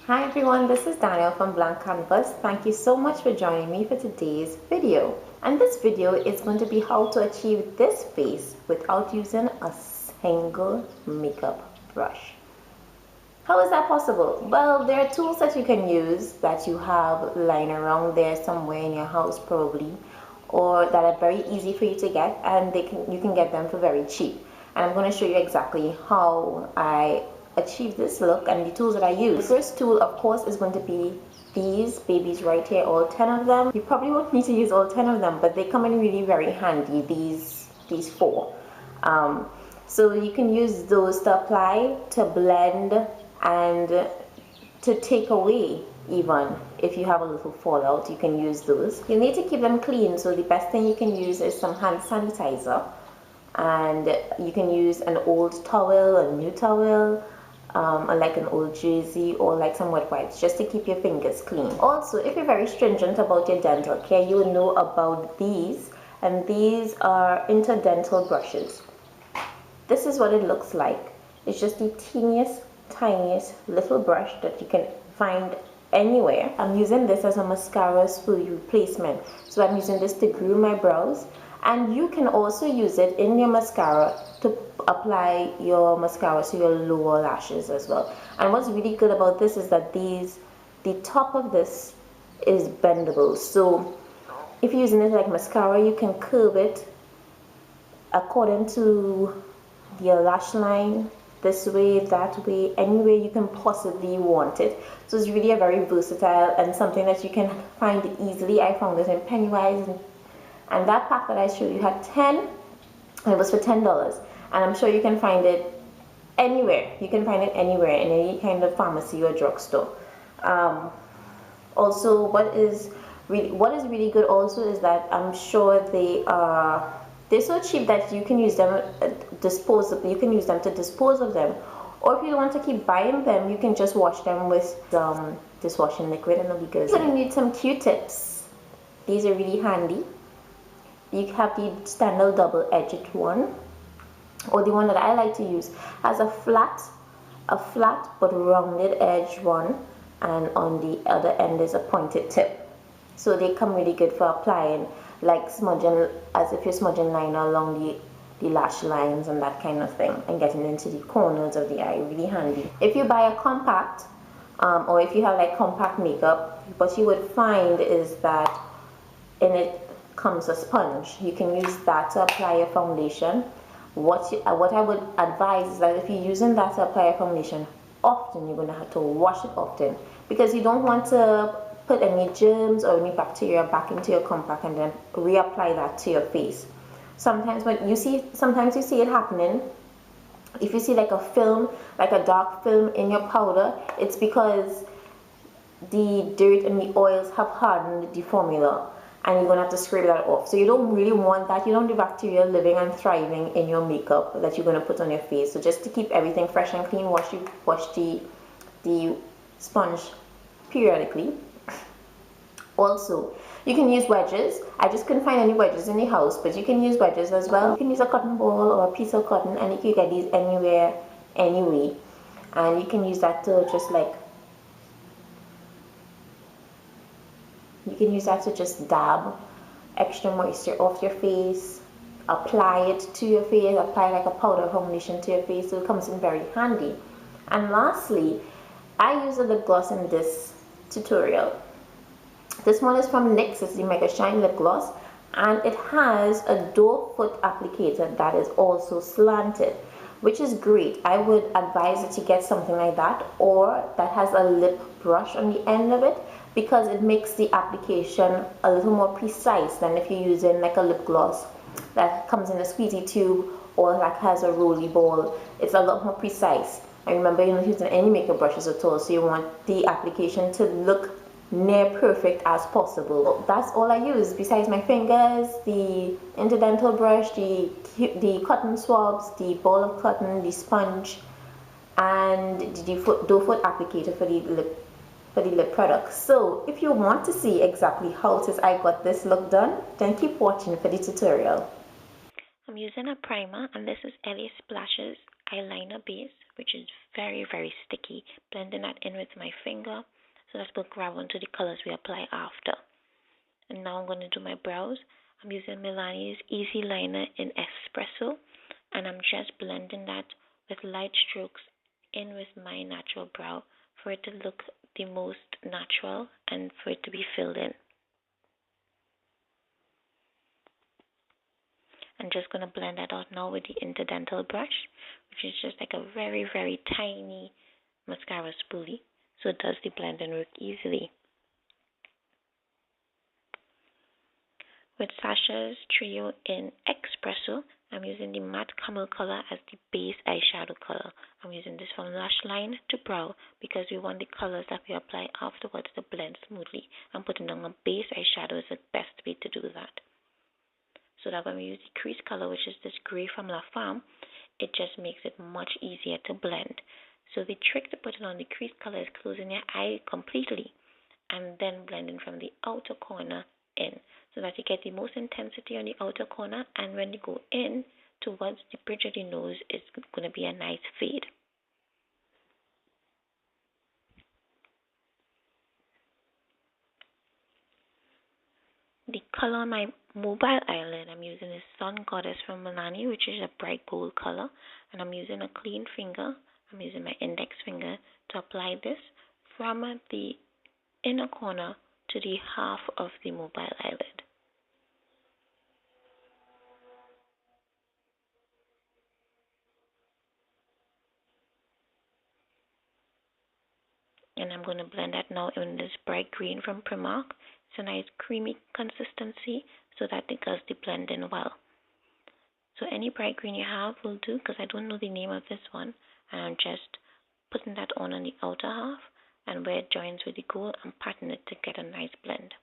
Hi everyone, this is Danielle from Blank Canvas. Thank you so much for joining me for today's video. And this video is going to be how to achieve this face without using a single makeup brush. How is that possible? Well, there are tools that you can use that you have lying around there somewhere in your house probably, or that are very easy for you to get, and you can get them for very cheap. And I'm going to show you exactly how I achieve this look and the tools that I use. The first tool, of course, is going to be these babies right here, all 10 of them. You probably won't need to use all 10 of them, but they come in really very handy, these four. So you can use those to apply, to blend, and to take away. Even if you have a little fallout, you can use those. You need to keep them clean, so the best thing you can use is some hand sanitizer, and you can use an old towel, a new towel, or like an old jersey, or like some wet wipes, just to keep your fingers clean. Also, if you're very stringent about your dental care, you will know about these, and these are interdental brushes. This is what it looks like. It's just the teeniest, tiniest little brush that you can find anywhere. I'm using this as a mascara spoolie replacement. So I'm using this to groom my brows. And you can also use it in your mascara to apply your mascara to your lower lashes as well. And what's really good about this is that the top of this is bendable. So if you're using it like mascara, you can curve it according to your lash line, this way, that way, any way you can possibly want it. So it's really a very versatile and something that you can find easily. I found it in Pennywise, and that pack that I showed you had 10, and it was for $10. And I'm sure you can find it anywhere. You can find it anywhere in any kind of pharmacy or drugstore. Also, what is really good also is that I'm sure they're so cheap that you can use them disposable. You can use them to dispose of them, or if you don't want to keep buying them, you can just wash them with dishwashing liquid and it'll be good. You're gonna need some Q-tips. These are really handy. You have the standard double-edged one, or the one that I like to use has a flat but rounded edge one, and on the other end is a pointed tip. So they come really good for applying, like smudging, as if you're smudging liner along the lash lines and that kind of thing, and getting into the corners of the eye. Really handy. If you buy a compact, or if you have like compact makeup, what you would find is that in it comes a sponge. You can use that to apply your foundation. What I would advise is that if you're using that to apply your foundation often, you're going to have to wash it often, because you don't want to put any germs or any bacteria back into your compact and then reapply that to your face. Sometimes you see it happening. If you see like a film, like a dark film in your powder, it's because the dirt and the oils have hardened the formula, and you're gonna have to scrape that off. So you don't really want that. You don't want the bacteria living and thriving in your makeup that you're gonna put on your face. So just to keep everything fresh and clean, wash the sponge periodically. Also, you can use wedges. I just couldn't find any wedges in the house, but you can use wedges as well. You can use a cotton ball or a piece of cotton, and you can get these anywhere, anyway. And you can use that to just dab extra moisture off your face, apply it to your face, apply like a powder foundation to your face, so it comes in very handy. And lastly, I use a lip gloss in this tutorial. This one is from NYX. It's the Mega Shine Lip Gloss, and it has a doe foot applicator that is also slanted, which is great. I would advise that you get something like that, or that has a lip brush on the end of it, because it makes the application a little more precise than if you're using like a lip gloss that comes in a squeezy tube or like has a rolly ball. It's a lot more precise. And remember, you're not using any makeup brushes at all, so you want the application to look near perfect as possible. That's all I use besides my fingers, the interdental brush, the cotton swabs, the ball of cotton, the sponge, and the doe foot applicator for the lip product. So if you want to see exactly how it is I got this look done, then keep watching for the tutorial. I'm using a primer, and this is Ellie Splashes eyeliner base, which is very, very sticky. Blending that in with my finger so that will grab onto the colors we apply after. And now I'm going to do my brows. I'm using Milani's Easyliner in Expresso, and I'm just blending that with light strokes in with my natural brow for it to look the most natural and for it to be filled in. I'm just going to blend that out now with the interdental brush, which is just like a very, very tiny mascara spoolie, so it does the blending work easily. With Sacha's Trio in Expresso, I'm using the matte camel color as the base eyeshadow color. I'm using this from lash line to brow because we want the colors that we apply afterwards to blend smoothly. And putting on a base eyeshadow is the best way to do that. So that when we use the crease color, which is this gray from Femme, it just makes it much easier to blend. So the trick to putting on the crease color is closing your eye completely and then blending from the outer corner in, so that you get the most intensity on the outer corner, and when you go in towards the bridge of the nose, it's going to be a nice fade. The color on my mobile eyelid, I'm using is Sun Goddess from Milani, which is a bright gold color, and I'm using a clean finger. I'm using my index finger to apply this from the inner corner to the half of the mobile eyelid. And I'm going to blend that now in this bright green from Primark. It's a nice creamy consistency so that it does the blend in well. So any bright green you have will do, because I don't know the name of this one. And I'm just putting that on the outer half, and where it joins with the gold, I'm patting it to get a nice blend.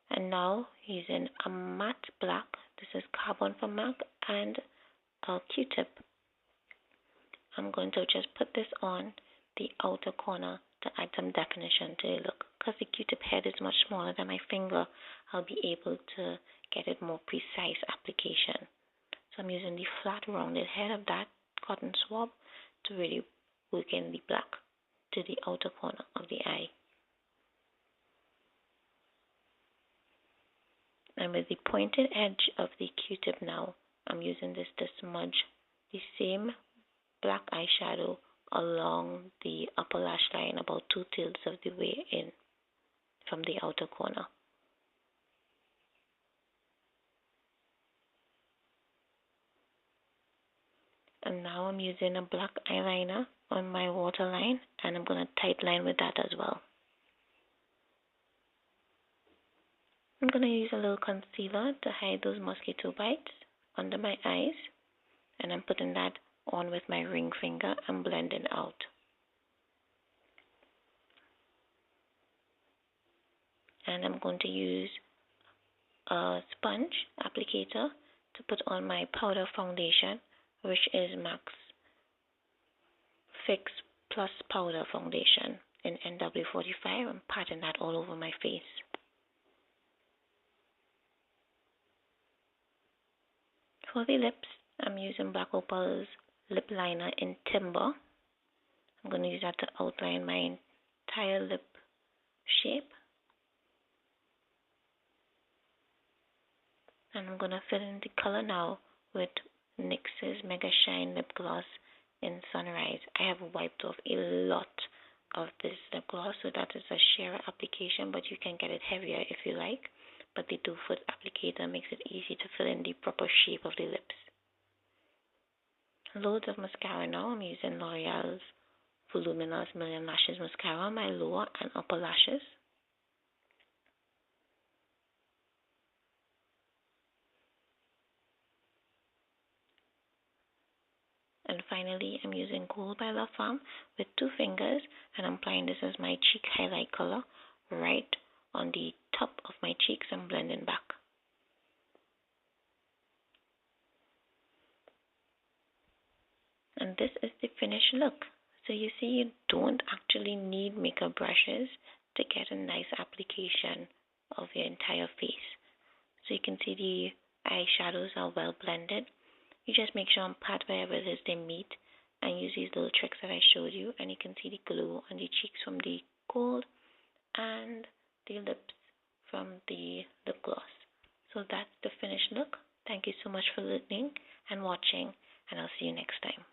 And now using a matte black, this is Carbon from MAC, and a Q-tip, I'm going to just put this on the outer corner to add some definition to the look. Because the Q-tip head is much smaller than my finger, I'll be able to get it more precise application. So I'm using the flat rounded head of that cotton swab to really work in the black to the outer corner of the eye. And with the pointed edge of the Q-tip now, I'm using this to smudge the same black eyeshadow along the upper lash line about 2/3 of the way in from the outer corner. And now I'm using a black eyeliner on my waterline, and I'm going to tight line with that as well. I'm going to use a little concealer to hide those mosquito bites under my eyes, and I'm putting that on with my ring finger and blending out. And I'm going to use a sponge applicator to put on my powder foundation, which is MAC's Fix Plus Powder Foundation in NW45. I'm patting that all over my face. For the lips, I'm using Black Opal's lip liner in Timber. I'm going to use that to outline my entire lip shape. And I'm going to fill in the color now with NYX's Mega Shine Lip Gloss in Sunrise. I have wiped off a lot of this lip gloss, so that is a sheer application, but you can get it heavier if you like. But the 2-foot applicator makes it easy to fill in the proper shape of the lips. Loads of mascara now. I'm using L'Oreal's Voluminous Million Lashes Mascara on my lower and upper lashes. And finally, I'm using Gold by Femme with 2 fingers, and I'm applying this as my cheek highlight color right on the top of my cheeks and blending back. And this is the finished look. So you see, you don't actually need makeup brushes to get a nice application of your entire face. so you can see the eyeshadows are well blended. You just make sure on pat wherever it is they meet and use these little tricks that I showed you, and you can see the glow on the cheeks from the gold and the lips from the lip gloss. So that's the finished look. Thank you so much for listening and watching, and I'll see you next time.